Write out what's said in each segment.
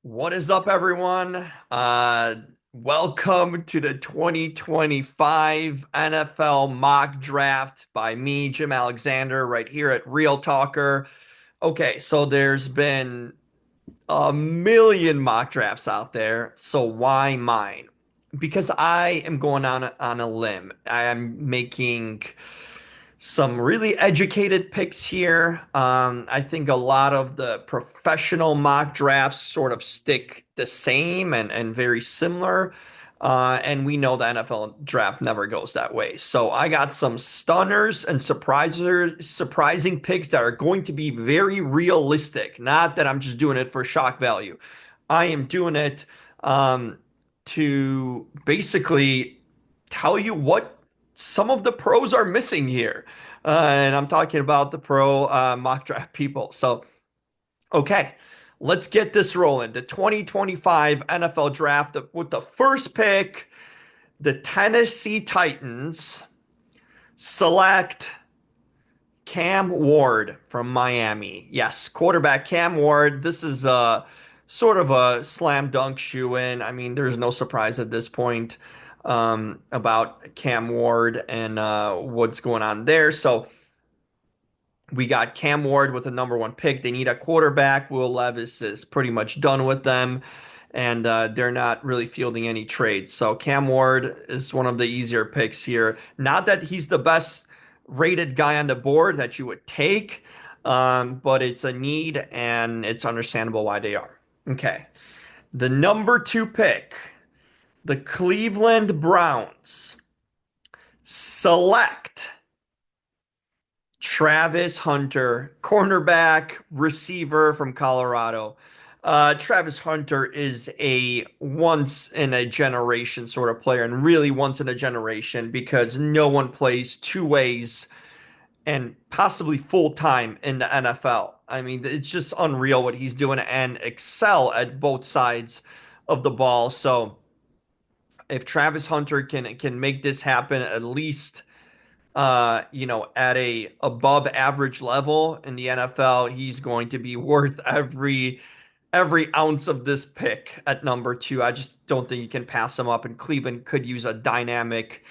What is up, everyone? Welcome to the 2025 NFL mock draft by me, Jim Alexander, right here at Real Talker. Okay, so there's been a million mock drafts out there, so why mine? Because I am going on a limb. I am making some really educated picks here. I think a lot of the professional mock drafts sort of stick the same and very similar. And we know the NFL draft never goes that way. So I got some stunners and surprising picks that are going to be very realistic. Not that I'm just doing it for shock value. I am doing it um, to basically tell you what some of the pros are missing here. And I'm talking about the pro mock draft people. So, okay, let's get this rolling. The 2025 NFL draft with the first pick, the Tennessee Titans select Cam Ward from Miami. Yes, quarterback Cam Ward. This is sort of a slam dunk shoe in. I mean, there's no surprise at this point about Cam Ward and what's going on there. So we got Cam Ward with the number one pick. They need a quarterback. Will Levis is pretty much done with them, and they're not really fielding any trades. So Cam Ward is one of the easier picks here. Not that he's the best rated guy on the board that you would take, but it's a need, and it's understandable why they are. Okay. The number two pick, the Cleveland Browns select Travis Hunter, cornerback, receiver from Colorado. Travis Hunter is a once in a generation sort of player, and really once in a generation because no one plays two ways and possibly full time in the NFL. I mean, it's just unreal what he's doing and excel at both sides of the ball. So if Travis Hunter can make this happen at least at a above average level in the NFL, he's going to be worth every ounce of this pick at number two. I just don't think you can pass him up, and Cleveland could use a dynamic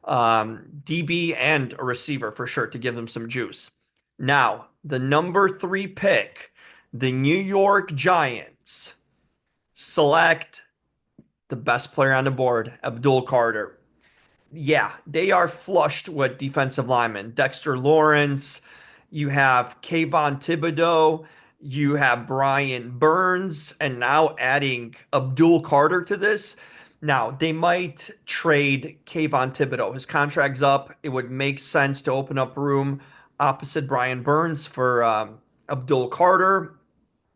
DB and a receiver for sure to give them some juice. Now, the number three pick, the New York Giants select the best player on the board, Abdul Carter. Yeah, they are flushed with defensive linemen. Dexter Lawrence, you have Kayvon Thibodeau, you have Brian Burns, and now adding Abdul Carter to this. Now, they might trade Kayvon Thibodeau. His contract's up. It would make sense to open up room opposite Brian Burns for Abdul Carter.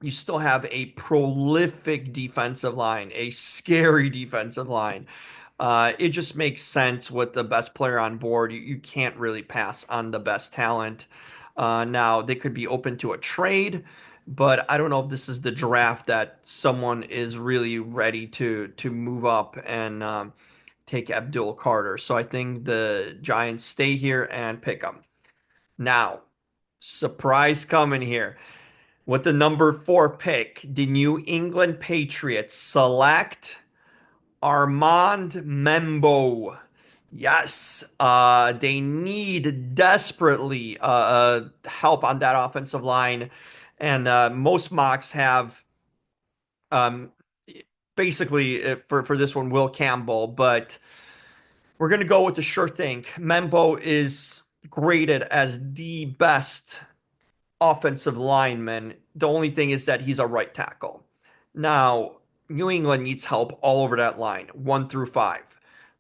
You still have a prolific defensive line, a scary defensive line. It just makes sense with the best player on board. You can't really pass on the best talent. Now, they could be open to a trade, but I don't know if this is the draft that someone is really ready to move up and take Abdul Carter. So I think the Giants stay here and pick him. Now, surprise coming here. With the number four pick, the New England Patriots select Armand Membo. Yes, they need desperately help on that offensive line, and most mocks have um, basically for this one Will Campbell, but we're gonna go with the sure thing. Membo is graded as the best offensive lineman. The only thing is that he's a right tackle. Now, New England needs help all over that line, one through five.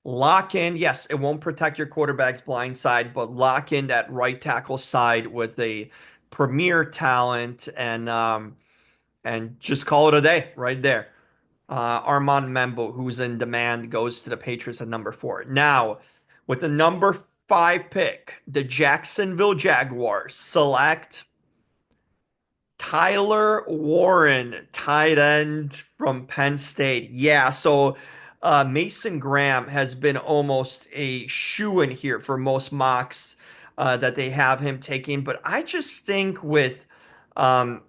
Lock in, yes, it won't protect your quarterback's blind side, but lock in that right tackle side with a premier talent and just call it a day right there. Armand Membo, who's in demand, goes to the Patriots at number four. Now, with the number five pick, the Jacksonville Jaguars select Tyler Warren, tight end from Penn State. Yeah, so Mason Graham has been almost a shoe-in here for most mocks that they have him taking. But I just think um,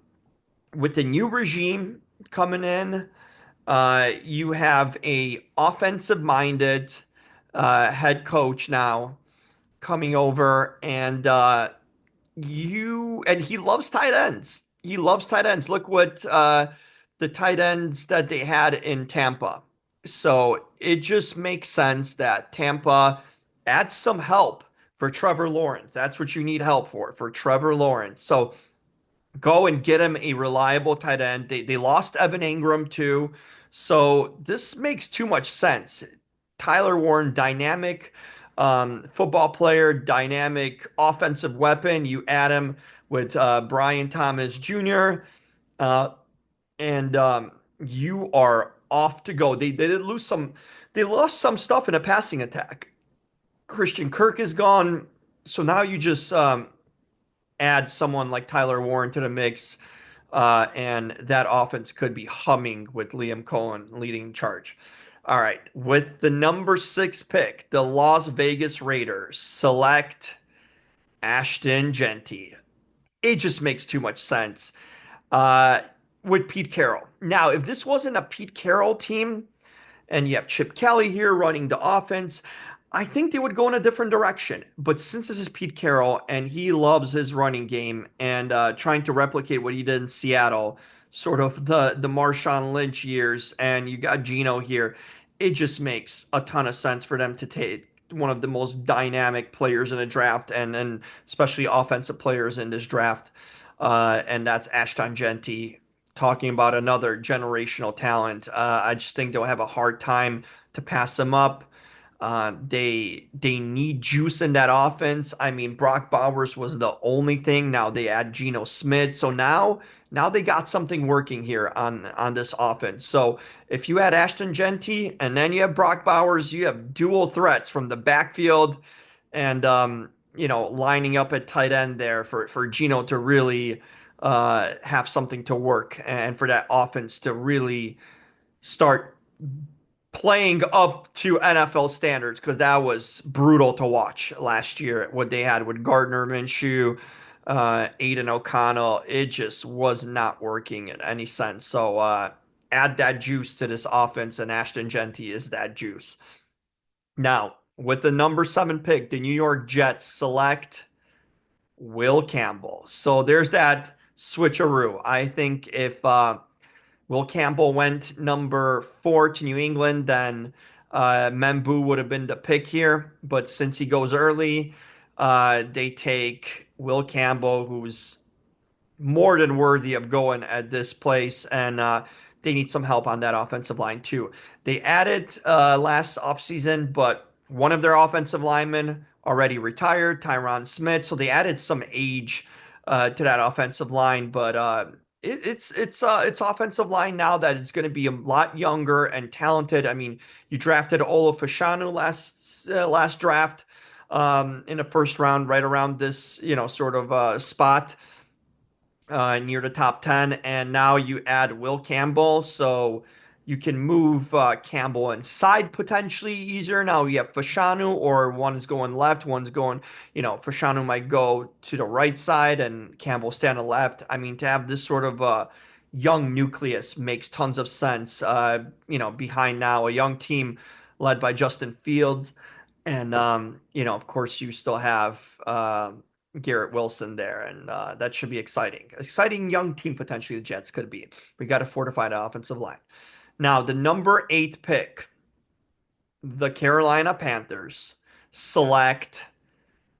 with the new regime coming in. You have a offensive-minded head coach now coming over, and he loves tight ends. He loves tight ends. Look what the tight ends that they had in Tampa. So it just makes sense that Tampa adds some help for Trevor Lawrence. That's what you need help for Trevor Lawrence. So go and get him a reliable tight end. They lost Evan Ingram too. So this makes too much sense. Tyler Warren, dynamic football player, dynamic offensive weapon. You add him with Brian Thomas Jr. Uh, and you are off to go. They did lose some. They lost some stuff in a passing attack. Christian Kirk is gone, so now you just add someone like Tyler Warren to the mix, and that offense could be humming with Liam Cohen leading charge. All right, with the number 6 pick, the Las Vegas Raiders select Ashton Genty. It just makes too much sense uh, with Pete Carroll. Now, if this wasn't a Pete Carroll team, and you have Chip Kelly here running the offense, I think they would go in a different direction. But since this is Pete Carroll and he loves his running game and trying to replicate what he did in Seattle, sort of the Marshawn Lynch years, and you got Geno here, it just makes a ton of sense for them to take one of the most dynamic players in the draft and especially offensive players in this draft. And that's Ashton Genty, talking about another generational talent. I just think they'll have a hard time to pass him up. They need juice in that offense. I mean, Brock Bowers was the only thing. Now they add Geno Smith. So now they got something working here on this offense. So if you add Ashton Genty and then you have Brock Bowers, you have dual threats from the backfield and lining up at tight end there for Geno to really have something to work and for that offense to really start playing up to NFL standards, because that was brutal to watch last year. What they had with Gardner Minshew, Aiden O'Connell, it just was not working in any sense. So add that juice to this offense, and Ashton Genty is that juice. Now, with the number 7 pick, the New York Jets select Will Campbell. So there's that switcheroo. I think if Will Campbell went number 4 to New England, then Membu would have been the pick here. But since he goes early, they take Will Campbell, who's more than worthy of going at this place, and they need some help on that offensive line too. They added last offseason, but one of their offensive linemen already retired, Tyron Smith, so they added some age to that offensive line, but it's offensive line now that is going to be a lot younger and talented. I mean, you drafted Olo Fashanu last draft in the first round, right around this sort of spot near the top 10, and now you add Will Campbell, so you can move Campbell inside potentially easier. Now you have Fashanu, or one's going left, one's going, Fashanu might go to the right side and Campbell stay on the left. I mean, to have this sort of young nucleus makes tons of sense, behind now a young team led by Justin Fields. And of course, you still have Garrett Wilson there, and that should be exciting. Exciting young team potentially the Jets could be. We got to fortify the offensive line. Now, the number 8 pick, the Carolina Panthers select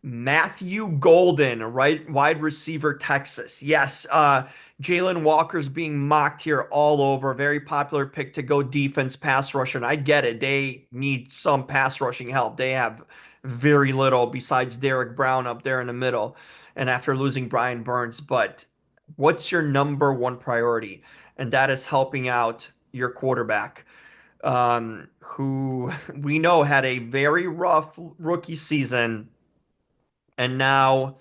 Matthew Golden, right wide receiver, Texas. Yes, Jalen Walker's being mocked here all over. Very popular pick to go defense, pass rusher. And I get it. They need some pass rushing help. They have very little besides Derek Brown up there in the middle. And after losing Brian Burns, but what's your number 1 priority? And that is helping out your quarterback, who we know had a very rough rookie season, and now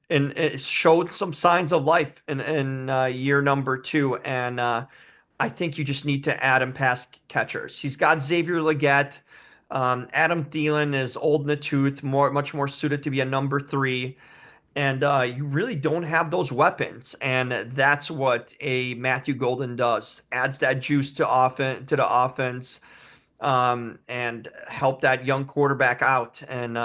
and it showed some signs of life in year number 2. And I think you just need to add him pass catchers. He's got Xavier Legette. Adam Thielen is old in the tooth, much more suited to be a number 3. And you really don't have those weapons, and that's what a Matthew Golden does. Adds that juice to the offense, and help that young quarterback out, and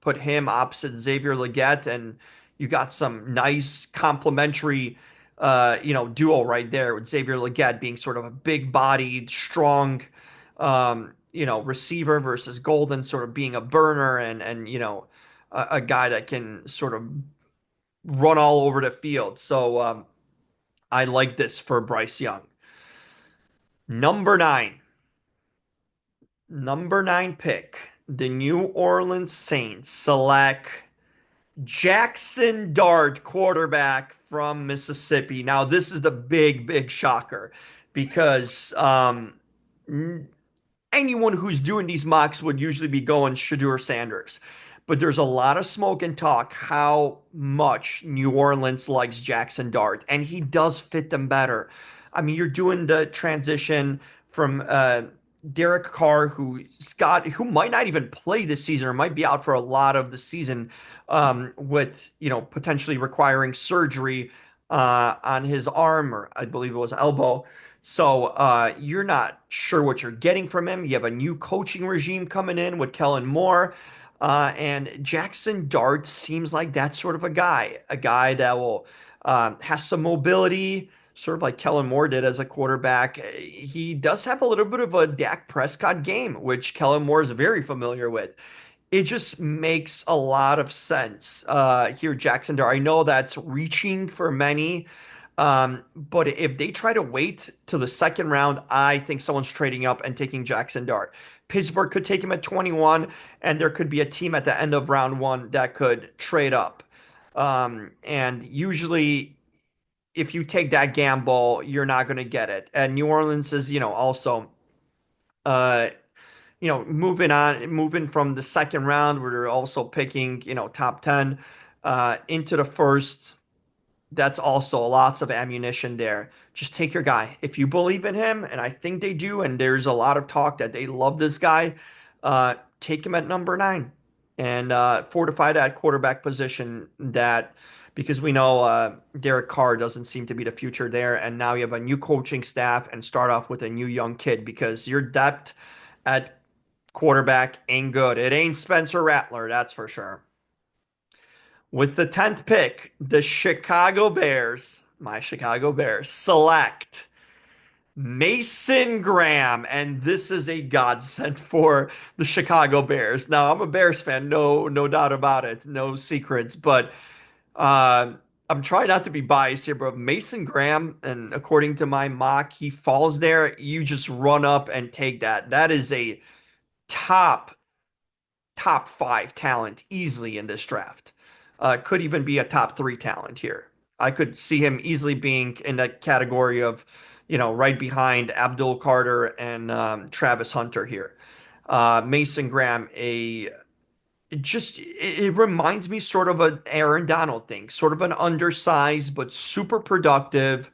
put him opposite Xavier Legette, and you got some nice complementary, duo right there with Xavier Legette being sort of a big-bodied, strong, receiver versus Golden sort of being a burner and a guy that can sort of run all over the field. So I like this for Bryce Young. Number nine, number nine pick, the New Orleans Saints select Jaxson Dart, quarterback from Mississippi. Now, this is the big, big shocker because anyone who's doing these mocks would usually be going Shedeur Sanders. But there's a lot of smoke and talk how much New Orleans likes Jaxson Dart, and he does fit them better. I mean, you're doing the transition from Derek Carr, who might not even play this season or might be out for a lot of the season, with potentially requiring surgery on his arm, or I believe it was elbow. So you're not sure what you're getting from him. You have a new coaching regime coming in with Kellen Moore. And Jaxson Dart seems like that sort of a guy that will has some mobility, sort of like Kellen Moore did as a quarterback. He does have a little bit of a Dak Prescott game, which Kellen Moore is very familiar with. It just makes a lot of sense here, Jaxson Dart. I know that's reaching for many, but if they try to wait till the second round, I think someone's trading up and taking Jaxson Dart. Pittsburgh could take him at 21, and there could be a team at the end of round one that could trade up. And usually, if you take that gamble, you're not going to get it. And New Orleans is, also, uh, moving from the second round where they're also picking, top 10 into the first. That's also lots of ammunition there. Just take your guy. If you believe in him, and I think they do, and there's a lot of talk that they love this guy, take him at number nine and fortify that quarterback position. That because we know Derek Carr doesn't seem to be the future there, and now you have a new coaching staff and start off with a new young kid because your depth at quarterback ain't good. It ain't Spencer Rattler, that's for sure. With the 10th pick, the Chicago Bears, my Chicago Bears, select Mason Graham. And this is a godsend for the Chicago Bears. Now, I'm a Bears fan, no doubt about it, no secrets, but uh, I'm trying not to be biased here, but Mason Graham, and according to my mock, he falls there. You just run up and take that. That is a top top five talent easily in this draft. Could even be a top three talent here. I could see him easily being in that category of, right behind Abdul Carter and Travis Hunter here. Mason Graham, it reminds me sort of an Aaron Donald thing, sort of an undersized but super productive,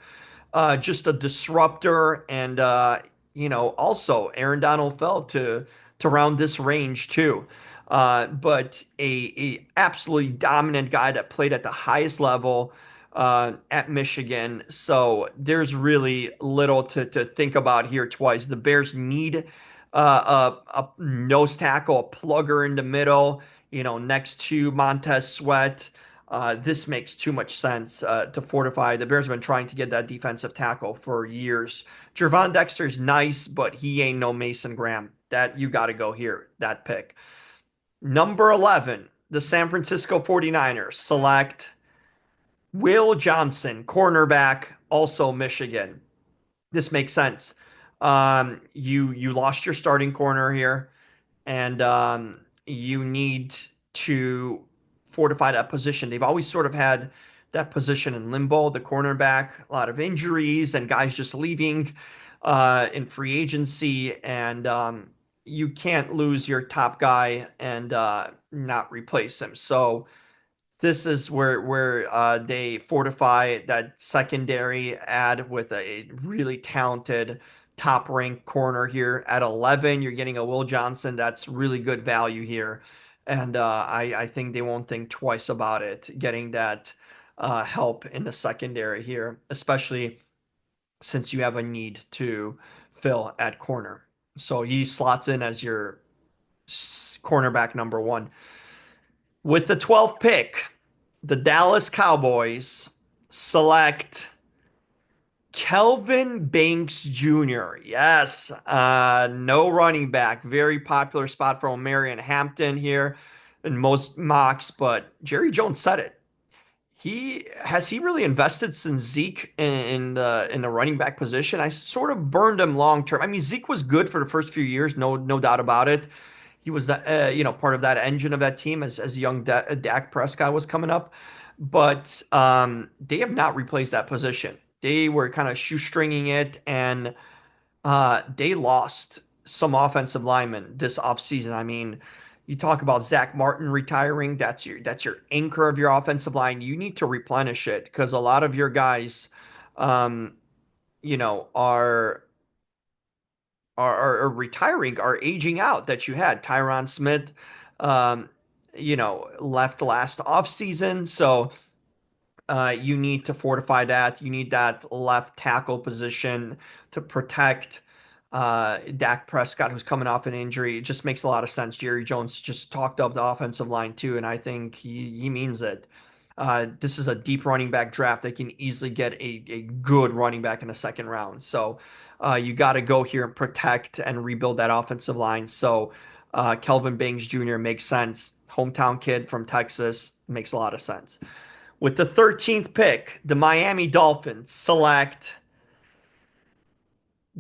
just a disruptor, and also Aaron Donald fell to round this range too. But a absolutely dominant guy that played at the highest level at Michigan. So there's really little to think about here twice. The Bears need a nose tackle, a plugger in the middle, next to Montez Sweat. This makes too much sense to fortify. The Bears have been trying to get that defensive tackle for years. Gervon Dexter's nice, but he ain't no Mason Graham. That you got to go here, that pick. Number 11, the San Francisco 49ers select Will Johnson, cornerback, also Michigan. This makes sense. You lost your starting corner here, and you need to fortify that position. They've always sort of had that position in limbo, the cornerback, a lot of injuries and guys just leaving in free agency, and you can't lose your top guy and not replace him. So this is where they fortify that secondary ad with a really talented top ranked corner here at 11. You're getting a Will Johnson. That's really good value here. And I think they won't think twice about it getting that help in the secondary here, especially since you have a need to fill at corner. So he slots in as your cornerback number one. With the 12th pick, the Dallas Cowboys select Kelvin Banks Jr. Yes, no running back. Very popular spot from Marion Hampton here in most mocks, but Jerry Jones said it. He really invested since Zeke in the running back position. I sort of burned him long term. I mean, Zeke was good for the first few years, no doubt about it. He was the part of that engine of that team as young Dak Prescott was coming up, but they have not replaced that position. They were kind of shoestringing it, and they lost some offensive linemen this offseason. I mean, you talk about Zach Martin retiring. That's your anchor of your offensive line. You need to replenish it because a lot of your guys, um, you know, are retiring, are aging out. That you had Tyron Smith, um, left last offseason. So you need to fortify that. You need that left tackle position to protect Dak Prescott, who's coming off an injury. It just makes a lot of sense. Jerry Jones just talked up the offensive line too, and I think he means it. This is a deep running back draft. They can easily get a good running back in the second round. So you got to go here and protect and rebuild that offensive line. So Kelvin Banks Jr. makes sense. Hometown kid from Texas makes a lot of sense. With the 13th pick, the Miami Dolphins select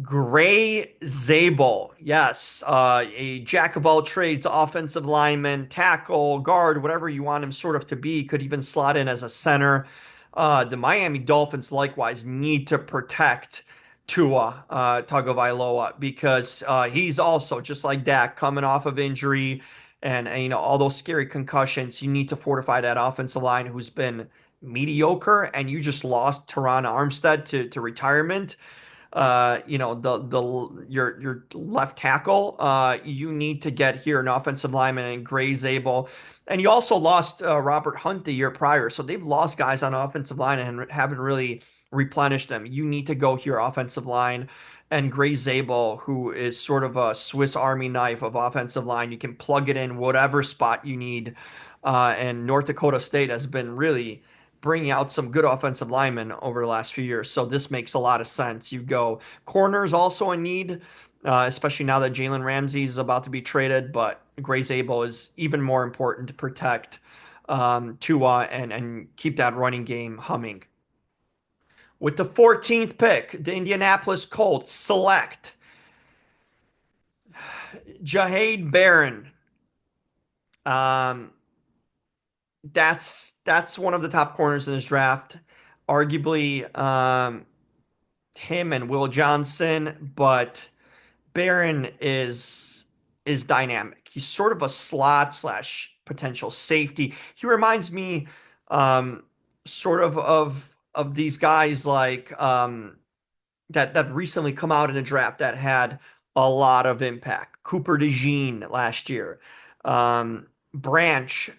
Gray Zabel. Yes, a jack of all trades, offensive lineman, tackle, guard, whatever you want him sort of to be. Could even slot in as a center. The Miami Dolphins likewise need to protect Tua Tagovailoa because he's also just like Dak coming off of injury and all those scary concussions. You need to fortify that offensive line who's been mediocre, and you just lost Teron Armstead to retirement. The your left tackle. You need to get here an offensive lineman and Gray Zabel, and you also lost Robert Hunt the year prior, so they've lost guys on offensive line and haven't really replenished them. You need to go here offensive line. And Gray Zabel, who is sort of a Swiss Army knife of offensive line, you can plug it in whatever spot you need. And North Dakota State has been really bringing out some good offensive linemen over the last few years. So this makes a lot of sense. You go corners also in need, especially now that Jalen Ramsey is about to be traded, but Gray Zabel is even more important to protect Tua and keep that running game humming. With the 14th pick, the Indianapolis Colts select Jahade Barron. Um, that's one of the top corners in this draft. Arguably, him and Will Johnson, but Barron is dynamic. He's sort of a slot slash potential safety. He reminds me sort of these guys like that recently come out in a draft that had a lot of impact. Cooper DeJean last year. Branch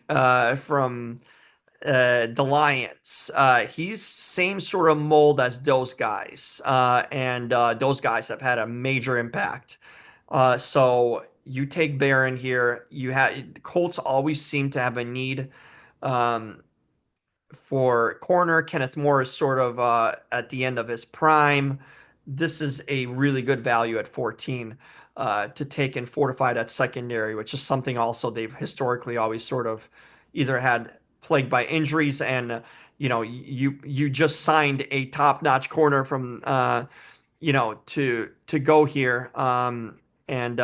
from the Lions. He's same sort of mold as those guys, and those guys have had a major impact. So you take Barron here. You have Colts always seem to have a need um, for corner. Kenneth Moore is sort of at the end of his prime. This is a really good value at 14 to take and fortify that secondary, which is something also they've historically always sort of either had plagued by injuries and you just signed a top-notch corner from to go here and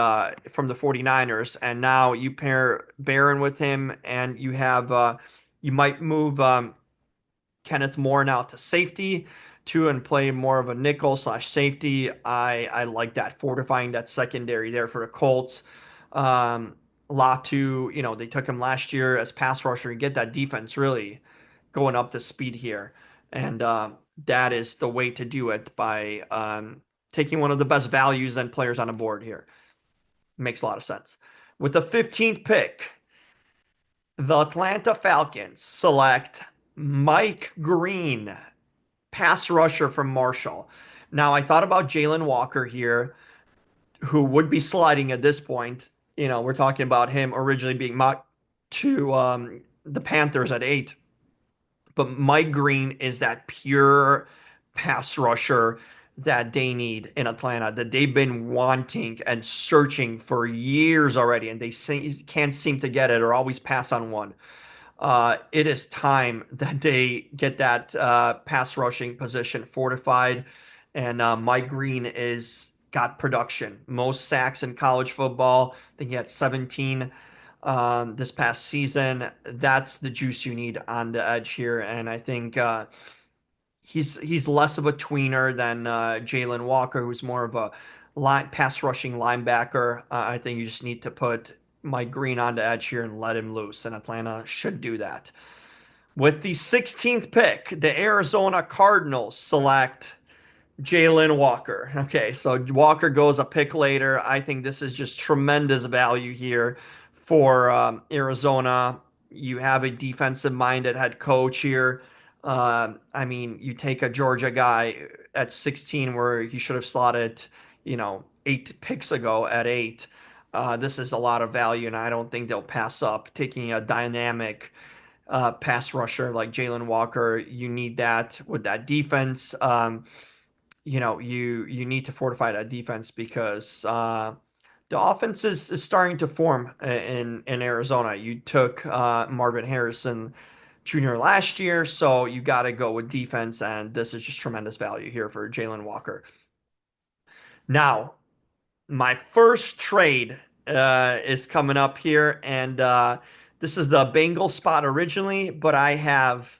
from the 49ers, and now you pair Barron with him and you have you might move Kenneth Moore now to safety too and play more of a nickel slash safety. I like that, fortifying that secondary there for the Colts. Latu, they took him last year as pass rusher and get that defense really going up to speed here. And that is the way to do it by taking one of the best values and players on the board here. Makes a lot of sense. With the 15th pick, The Atlanta Falcons select Mike Green, pass rusher from Marshall. Now, I thought about Jalen Walker here, who would be sliding at this point. We're talking about him originally being mocked to the Panthers at 8. But Mike Green is that pure pass rusher that they need in Atlanta, that they've been wanting and searching for years already, and can't seem to get it or always pass on one. It is time that they get that pass rushing position fortified, and Mike Green is got production, most sacks in college football. I think he had 17 this past season. That's the juice you need on the edge here, and I think he's less of a tweener than Jalen Walker, who's more of a pass rushing linebacker. I think you just need to put Mike Green on the edge here and let him loose, and Atlanta should do that. With the 16th pick, the Arizona Cardinals select Jalen Walker. Okay, so Walker goes a pick later. I think this is just tremendous value here for Arizona. You have a defensive minded head coach here. I mean, you take a Georgia guy at 16 where he should have slotted, 8 picks ago at 8. This is a lot of value, and I don't think they'll pass up taking a dynamic pass rusher like Jalen Walker. You need that with that defense. You need to fortify that defense because the offense is starting to form in Arizona. You took Marvin Harrison Jr. last year, so you got to go with defense, and this is just tremendous value here for Jalen Walker. Now, my first trade is coming up here, and this is the Bengal spot originally, but I have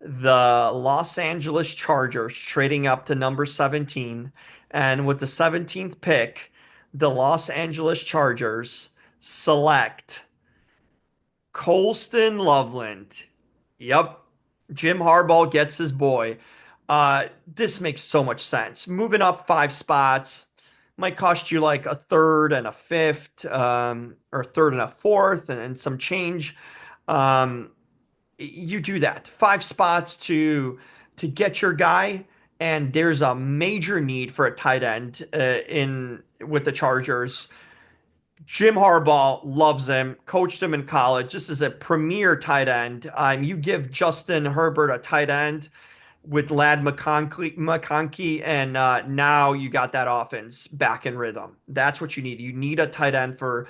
the Los Angeles Chargers trading up to number 17. And with the 17th pick, the Los Angeles Chargers select Colston Loveland. Yep. Jim Harbaugh gets his boy. This makes so much sense. Moving up 5 spots might cost you like a third and a fifth, or a third and a fourth, and some change. Um, you do that 5 spots to get your guy, and there's a major need for a tight end in with the Chargers. Jim Harbaugh loves him, coached him in college. This is a premier tight end. You give Justin Herbert a tight end with Lad McConkey, and now you got that offense back in rhythm. That's what you need. You need a tight end for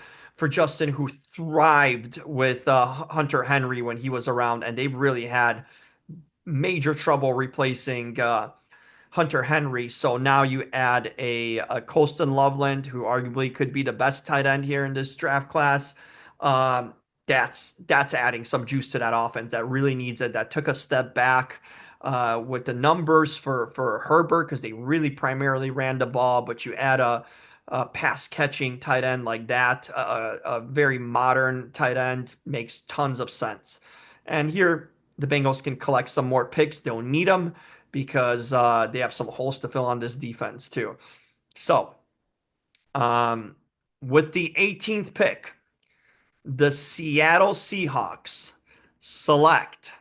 Justin, who thrived with Hunter Henry when he was around, and they really had major trouble replacing Hunter Henry. So now you add a Colston Loveland, who arguably could be the best tight end here in this draft class. Um, that's adding some juice to that offense that really needs it. That took a step back with the numbers for Herbert because they really primarily ran the ball, but you add a pass catching tight end like that, a very modern tight end makes tons of sense. And here the Bengals can collect some more picks. They'll need them because they have some holes to fill on this defense too. So, um, with the 18th pick, the Seattle Seahawks select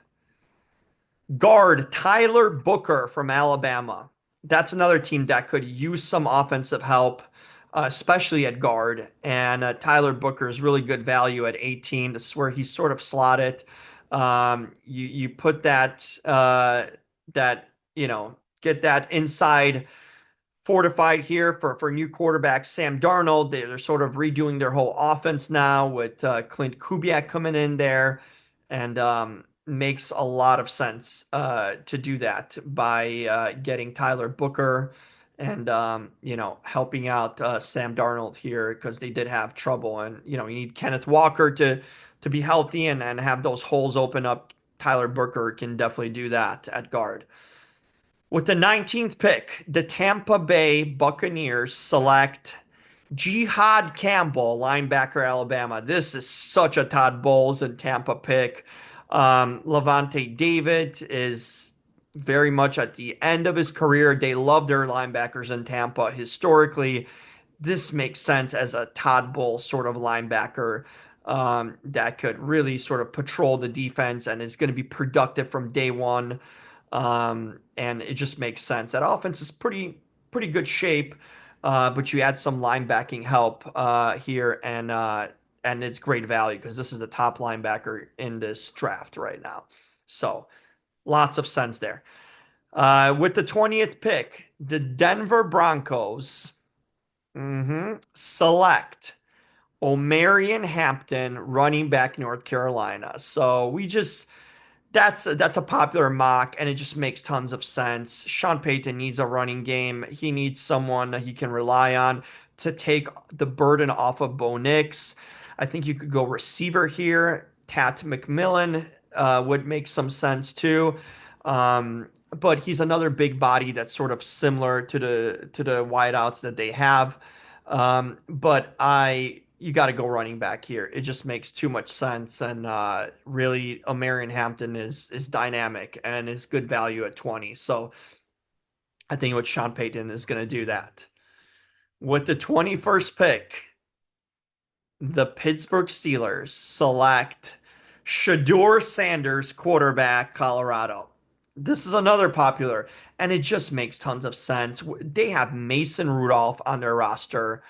guard Tyler Booker from Alabama. That's another team that could use some offensive help, especially at guard. And Tyler Booker is really good value at 18. This is where he's sort of slotted. You put that get that inside fortified here for new quarterback Sam Darnold. They're sort of redoing their whole offense now with Clint Kubiak coming in there, and makes a lot of sense to do that by getting Tyler Booker and helping out Sam Darnold here because they did have trouble, and you need Kenneth Walker to be healthy and have those holes open up. Tyler Booker can definitely do that at guard. With the 19th pick, the Tampa Bay Buccaneers select Jihad Campbell, linebacker, Alabama. This is such a Todd Bowles and Tampa pick. Levante David is very much at the end of his career. They love their linebackers in Tampa. Historically, this makes sense as a Todd Bowles sort of linebacker. that could really sort of patrol the defense and is going to be productive from day one. And it just makes sense. That offense is pretty good shape, but you add some linebacking help here, and it's great value because this is the top linebacker in this draft right now. So lots of sense there. With the 20th pick, the Denver Broncos select Omarion Hampton, running back, North Carolina. So we just that's a popular mock, and it just makes tons of sense. Sean Payton needs a running game. He needs someone that he can rely on to take the burden off of Bo Nix. I think you could go receiver here. Tat McMillan would make some sense too. But he's another big body that's sort of similar to the wideouts that they have. But you got to go running back here. It just makes too much sense, and really, Omarion Hampton is dynamic and is good value at 20. So I think what Sean Payton is going to do that. With the 21st pick, the Pittsburgh Steelers select Shedeur Sanders, quarterback, Colorado. This is another popular, and it just makes tons of sense. They have Mason Rudolph on their roster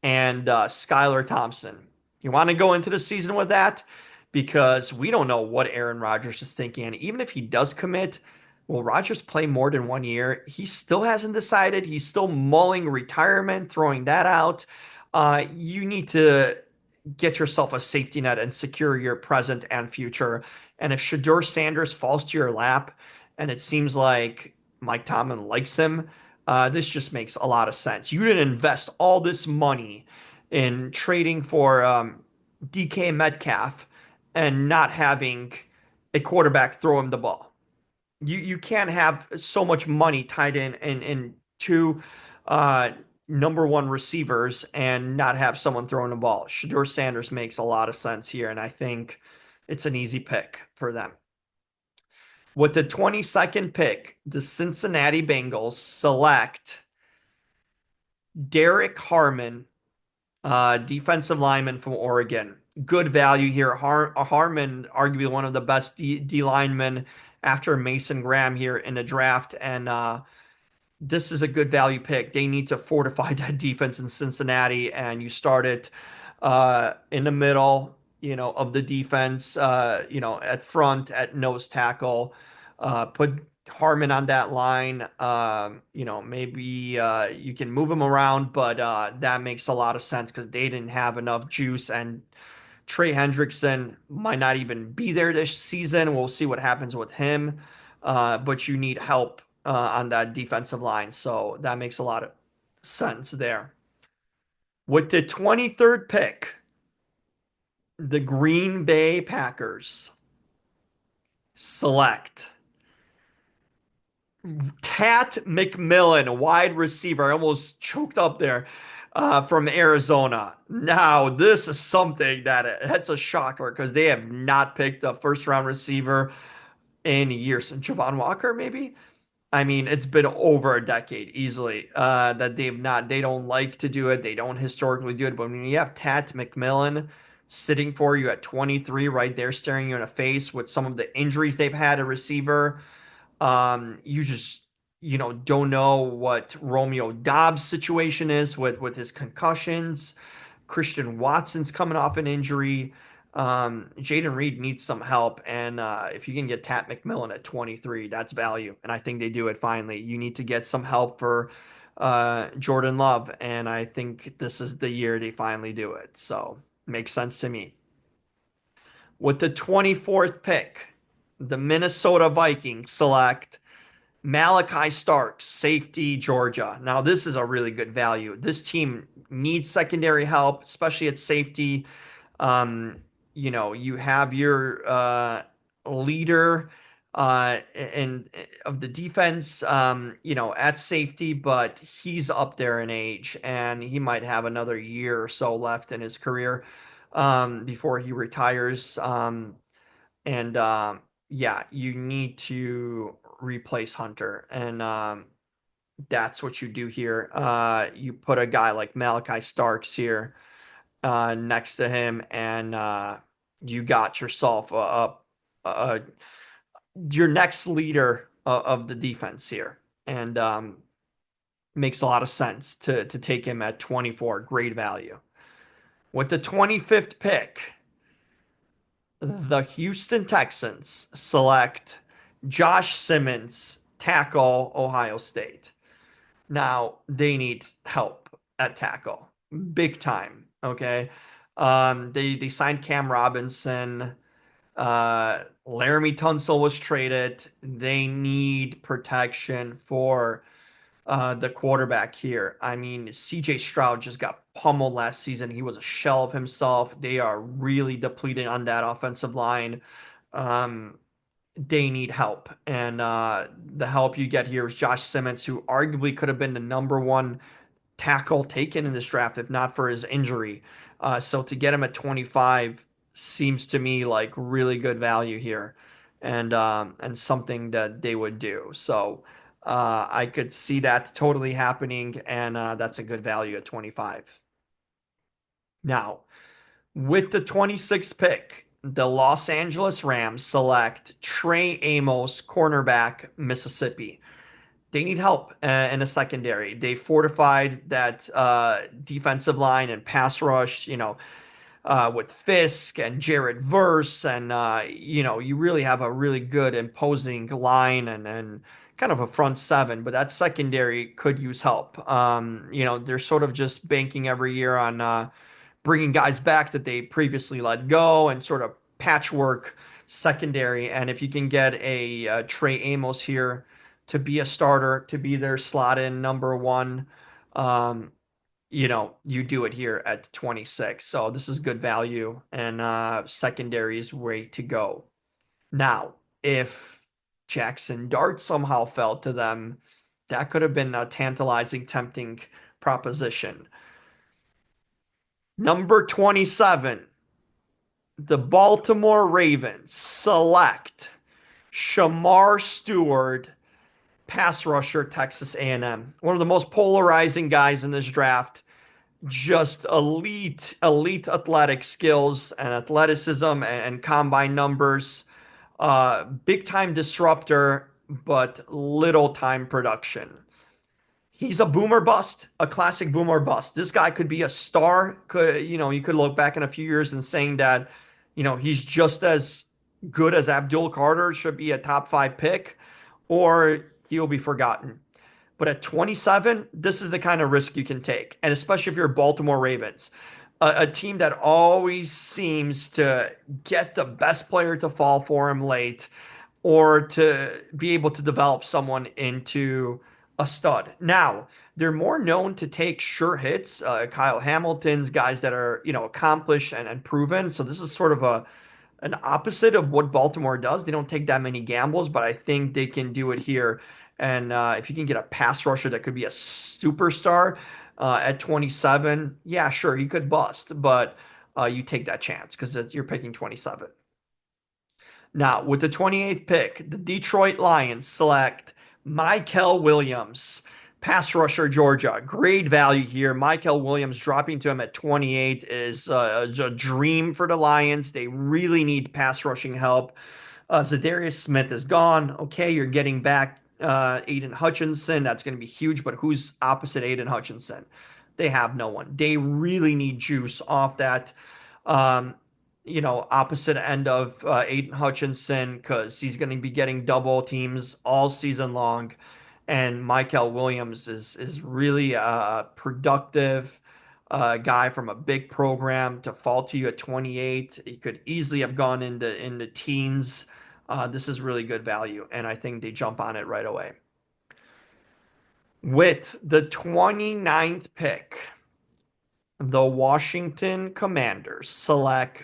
and Skylar Thompson. You want to go into the season with that because we don't know what Aaron Rodgers is thinking. And even if he does commit, will Rodgers play more than 1 year? He still hasn't decided. He's still mulling retirement, throwing that out. You need to get yourself a safety net and secure your present and future. And if Shedeur Sanders falls to your lap and it seems like Mike Tomlin likes him, this just makes a lot of sense. You didn't invest all this money in trading for DK Metcalf and not having a quarterback throw him the ball. You can't have so much money tied in two uh, number one receivers and not have someone throwing the ball. Shedeur Sanders makes a lot of sense here, and I think it's an easy pick for them. With the 22nd pick, the Cincinnati Bengals select Derek Harmon, defensive lineman from Oregon. Good value here. Harmon, arguably one of the best D linemen after Mason Graham here in the draft, and this is a good value pick. They need to fortify that defense in Cincinnati, and you start it in the middle, of the defense, at front, at nose tackle. Put Harmon on that line. Maybe you can move him around, but that makes a lot of sense because they didn't have enough juice, and Trey Hendrickson might not even be there this season. We'll see what happens with him. But you need help on that defensive line. So that makes a lot of sense there. With the 23rd pick, the Green Bay Packers select Tat McMillan, wide receiver. I almost choked up there from Arizona. Now, this is something that's a shocker because they have not picked a first round receiver in years. Javon Walker, maybe? I mean, it's been over a decade easily that they don't like to do it. They don't historically do it. But when you have Tat McMillan sitting for you at 23 right there, staring you in the face with some of the injuries they've had at receiver, you just, don't know what Romeo Dobbs' situation is with his concussions. Christian Watson's coming off an injury. Jaden Reed needs some help, and if you can get Tat McMillan at 23, that's value, and I think they do it finally. You need to get some help for Jordan Love, and I think this is the year they finally do it. So makes sense to me. With the 24th pick, the Minnesota Vikings select Malachi Starks, safety, Georgia. Now, this is a really good value. This team needs secondary help, especially at safety. Um, you have your leader of the defense, at safety, but he's up there in age, and he might have another year or so left in his career before he retires. And yeah, you need to replace Hunter, and that's what you do here. You put a guy like Malachi Starks here, next to him, and you got yourself a your next leader of the defense here, and makes a lot of sense to take him at 24. Great value. With the 25th pick, the Houston Texans select Josh Simmons, tackle, Ohio State. Now they need help at tackle, big time. Okay, they signed Cam Robinson. Laramie Tunsil was traded. They need protection for the quarterback here. I mean, CJ Stroud just got pummeled last season. He was a shell of himself. They are really depleted on that offensive line. Um, they need help. And the help you get here is Josh Simmons, who arguably could have been the number one tackle taken in this draft if not for his injury. So to get him at 25 seems to me like really good value here, and something that they would do. So I could see that totally happening, and that's a good value at 25. Now, with the 26th pick, the Los Angeles Rams select Trey Amos, cornerback, Mississippi. They need help in the secondary. They fortified that defensive line and pass rush, with Fisk and Jared Verse, and you really have a really good imposing line and kind of a front seven, but that secondary could use help. They're sort of just banking every year on bringing guys back that they previously let go and sort of patchwork secondary. And if you can get a Trey Amos here to be a starter, to be their slot in number one, um, you do it here at 26. So this is good value, and secondary is way to go. Now, if Jaxson Dart somehow fell to them, that could have been a tantalizing, tempting proposition. Number 27, the Baltimore Ravens select Shamar Stewart, pass rusher, Texas A&M. One of the most polarizing guys in this draft. Just elite athletic skills and athleticism and combine numbers. Big time disruptor, but little time production. He's a boomer bust, a classic boomer bust. This guy could be a star. You could look back in a few years and saying that, he's just as good as Abdul Carter, should be a top 5 pick, or he'll be forgotten. But at 27, this is the kind of risk you can take. And especially if you're Baltimore Ravens, a team that always seems to get the best player to fall for him late, or to be able to develop someone into a stud. Now, they're more known to take sure hits, Kyle Hamilton's, guys that are, accomplished and proven. So this is sort of an opposite of what Baltimore does. They don't take that many gambles, but I think they can do it here. And if you can get a pass rusher that could be a superstar at 27, yeah, sure, he could bust, but you take that chance because you're picking 27. Now, with the 28th pick, the Detroit Lions select Mykel Williams, pass rusher, Georgia. Great value here. Mykel Williams dropping to him at 28 is a dream for the Lions. They really need pass rushing help. Zadarius Smith is gone. Okay, you're getting back Aiden Hutchinson. That's going to be huge, but who's opposite Aiden Hutchinson? They have no one. They really need juice off that. Um, opposite end of Aiden Hutchinson, because he's going to be getting double teams all season long. And Mykel Williams is really a productive guy from a big program to fall to you at 28. He could easily have gone into teens. This is really good value, and I think they jump on it right away. With the 29th pick, the Washington Commanders select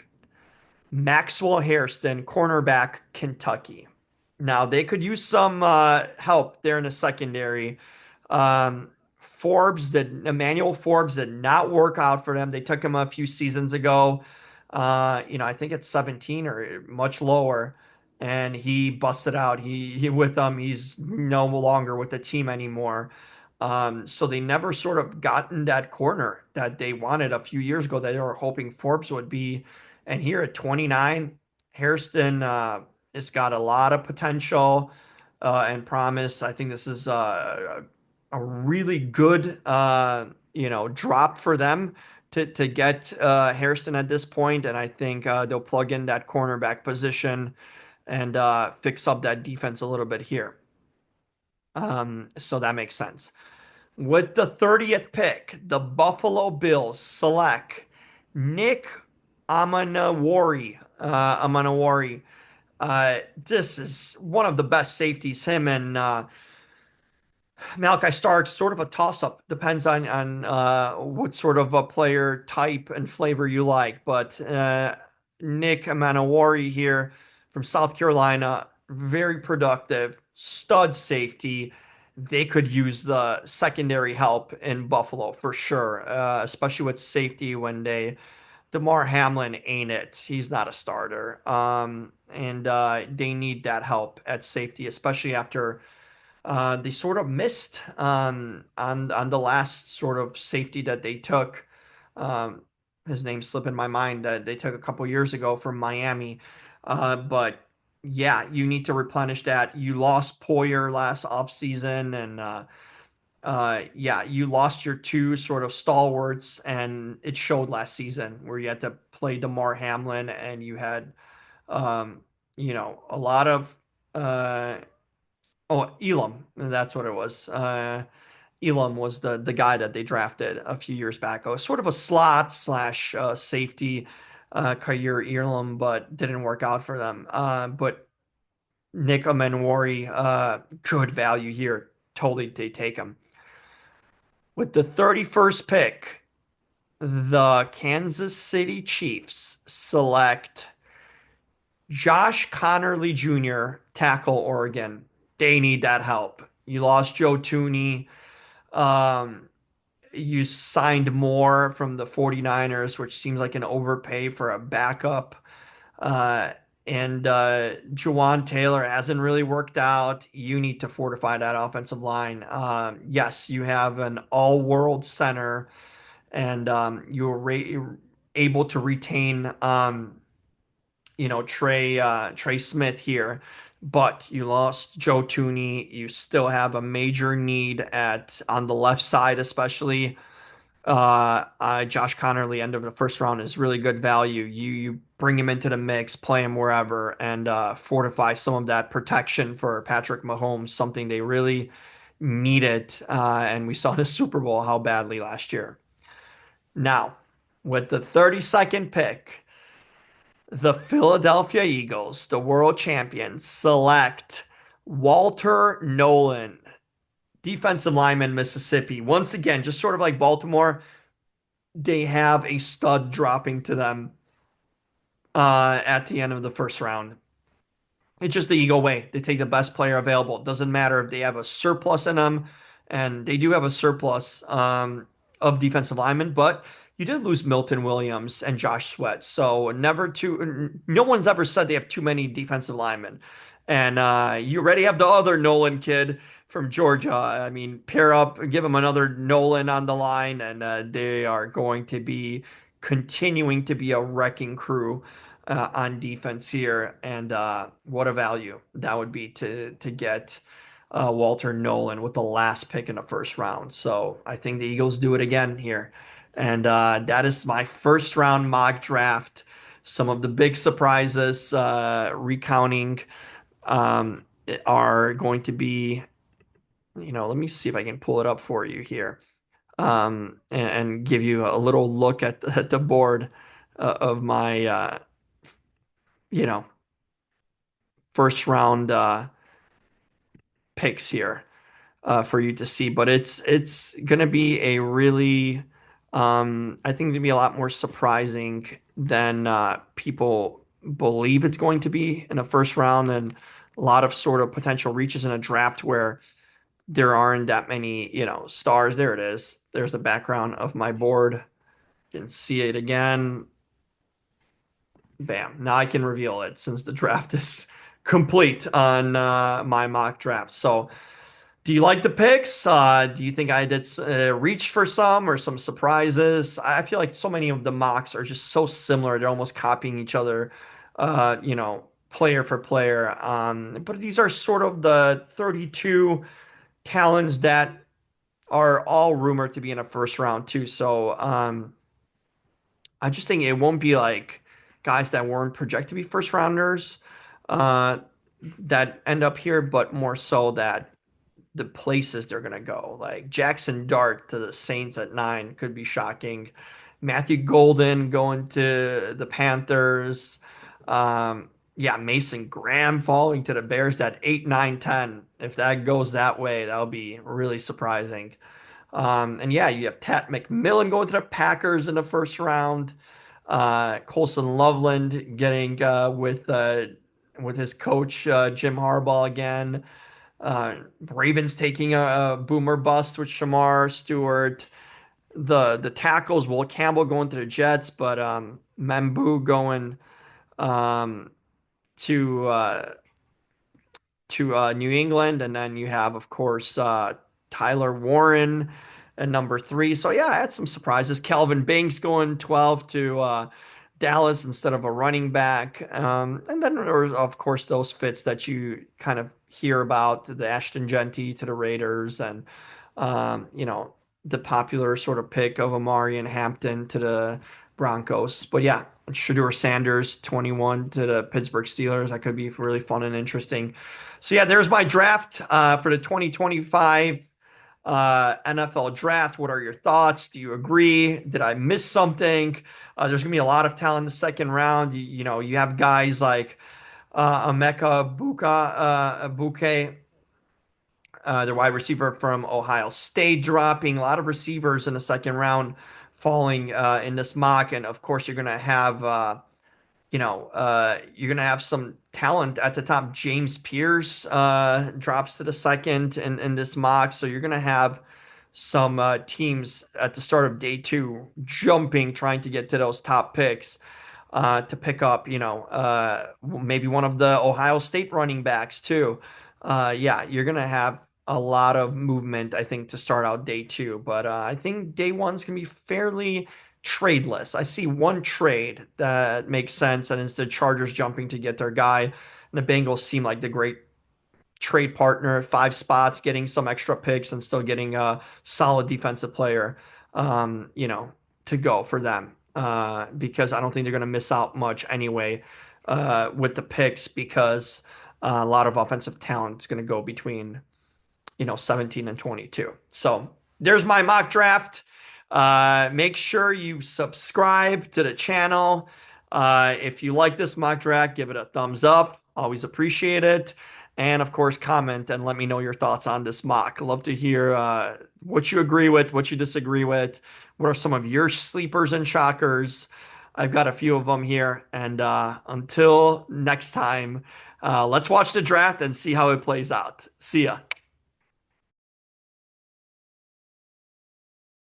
Maxwell Hairston, cornerback, Kentucky. Now they could use some help there in the secondary. Emmanuel Forbes did not work out for them. They took him a few seasons ago. I think it's 17 or much lower, and he busted out. He with them. He's no longer with the team anymore. So they never sort of gotten that corner that they wanted a few years ago that they were hoping Forbes would be. And here at 29, Hairston has got a lot of potential and promise. I think this is a really good drop for them to get Hairston at this point, and I think they'll plug in that cornerback position and fix up that defense a little bit here. So that makes sense. With the 30th pick, the Buffalo Bills select Nick Amanawari. This is one of the best safeties. Him and Malachi Starks, sort of a toss-up. Depends on what sort of a player type and flavor you like. But Nick Amanawari here from South Carolina, very productive, stud safety. They could use the secondary help in Buffalo for sure, especially with safety when Damar Hamlin ain't it. He's not a starter. And they need that help at safety, especially after they sort of missed on the last sort of safety that they took. Um, his name's slipping my mind that they took a couple years ago from Miami. But yeah, you need to replenish that. You lost Poyer last offseason, and yeah, you lost your two sort of stalwarts, and it showed last season where you had to play Damar Hamlin, and you had um, a lot of uh, oh, Elam, that's what it was. Elam was the guy that they drafted a few years back. It was sort of a slot slash safety, Kyer Elam, but didn't work out for them. But Nick Amenwari, good value here. Totally, they take him. With the 31st pick, the Kansas City Chiefs select Josh Connerly Jr., tackle Oregon. They need that help. You lost Joe Tooney. Um, you signed more from the 49ers, which seems like an overpay for a backup. Uh, and Jawan Taylor hasn't really worked out. You need to fortify that offensive line. Yes, you have an all-world center, and you were able to retain Trey Smith here, but you lost Joe Tooney. You still have a major need at on the left side, especially. Josh Connerly, end of the first round, is really good value. You bring him into the mix, play him wherever, and fortify some of that protection for Patrick Mahomes, something they really needed. And we saw in the Super Bowl how badly last year. Now, with the 32nd pick. The Philadelphia Eagles, the world champions, select Walter Nolan, defensive lineman, Mississippi. Once again, just sort of like Baltimore, they have a stud dropping to them at the end of the first round. It's just the Eagle way. They take the best player available. It doesn't matter if they have a surplus in them, and they do have a surplus of defensive linemen, but you did lose Milton Williams and Josh Sweat. So no one's ever said they have too many defensive linemen. And you already have the other Nolan kid from Georgia. I mean, pair up, give him another Nolan on the line, and they are going to be continuing to be a wrecking crew on defense here, and what a value that would be to get Walter Nolan with the last pick in the first round. So I think the Eagles do it again here, and that is my first round mock draft. Some of the big surprises, recounting, are going to be, let me see if I can pull it up for you here, and give you a little look at the board of my you know, first round picks here for you to see. But it's gonna be a really I think it'll be a lot more surprising than people believe it's going to be in a first round, and a lot of sort of potential reaches in a draft where there aren't that many, stars. There it is. There's the background of my board. You can see it again. Bam. Now I can reveal it since the draft is complete on my mock draft. So Do you like the picks? Do you think I did reach for some or some surprises? I feel like so many of the mocks are just so similar. They're almost copying each other, player for player. But these are sort of the 32 talents that are all rumored to be in a first round too. So I just think it won't be like guys that weren't projected to be first rounders uh, that end up here, but more so that the places they're gonna go. Like Jaxson Dart to the Saints at 9 could be shocking. Matthew Golden going to the Panthers. Yeah, Mason Graham falling to the Bears at 8, 9, 10. If that goes that way, that'll be really surprising. And yeah, you have Tat McMillan going to the Packers in the first round. Colson Loveland getting with his coach Jim Harbaugh again. Ravens taking a boomer bust with Shamar Stewart. The tackles, Will Campbell going to the Jets, but Mambu going um, to New England, and then you have, of course, Tyler Warren at number 3. So yeah, I had some surprises. Kelvin Banks going 12 to Dallas instead of a running back, and then there was, of course, those fits that you kind of hear about, the Ashton Genty to the Raiders, and the popular sort of pick of Amari and Hampton to the Broncos. But yeah, Shedeur Sanders 21 to the Pittsburgh Steelers. That could be really fun and interesting. So yeah, there's my draft for the 2025 NFL draft. What are your thoughts? Do you agree? Did I miss something? There's gonna be a lot of talent in the second round. You have guys like Emeka Buke, the wide receiver from Ohio State, dropping a lot of receivers in the second round, falling in this mock, and of course you're gonna have some talent at the top. James Pierce drops to the second in this mock, so you're gonna have some teams at the start of day 2 jumping, trying to get to those top picks to pick up, maybe one of the Ohio State running backs too. Yeah, you're gonna have a lot of movement, I think, to start out day 2, but I think day 1's gonna be fairly tradeless. I see one trade that makes sense, and it's the Chargers jumping to get their guy. And the Bengals seem like the great trade partner, 5 spots, getting some extra picks and still getting a solid defensive player, um, you know, to go for them. Because I don't think they're going to miss out much anyway with the picks because a lot of offensive talent is going to go between 17 and 22. So there's my mock draft. Make sure you subscribe to the channel. If you like this mock draft, give it a thumbs up. Always appreciate it. And of course, comment and let me know your thoughts on this mock. I'd love to hear what you agree with, what you disagree with. What are some of your sleepers and shockers? I've got a few of them here. And until next time, let's watch the draft and see how it plays out. See ya.